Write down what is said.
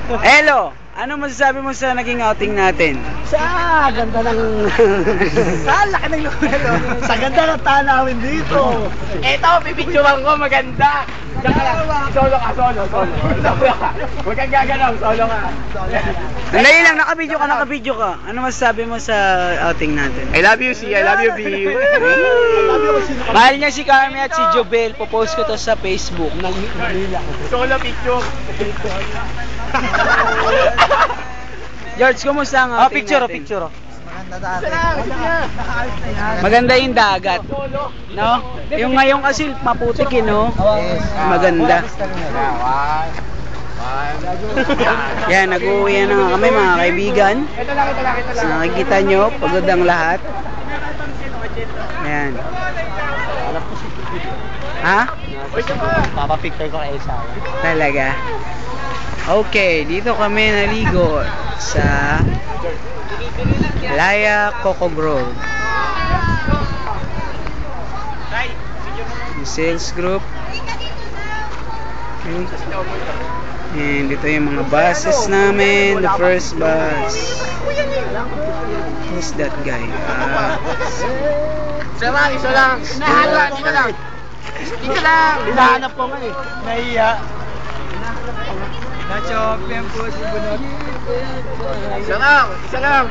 Hello, ano masasabi mo sa naging outing natin? Sa ganda ng... sa laki ng lugar. Sa ganda ng tanawin dito. Eto, pipicturean ko, maganda. Saka lang, solo ka. Huwag kang gagalaw, solo ka. Sandali lang, nakabidyo ka. Ano masasabi mo sa outing natin? I love you, C. I love you, B. Mahal niya si Carmi at si Jobel. Popost ko to sa Facebook. Solo picture. George, kumusta ang outing natin? Picture. Maganda yung dagat. No? Yung ngayon kasi maputik eh, no? Maganda. Yan, nag-uwi na nga kami mga kaibigan. So, nakikita nyo, pagod ang lahat. Ayan. Ha? Papapicture ko kay Isa. Talaga. Okay, dito kami naligo sa Laya Coco Grove. Yung sales group. Okay. And dito yung mga buses namin. The first bus. Who's that guy? Isa lang. Hinahanap ko nga eh. Nahiya. Na-chopping po si Bunot. Isa lang.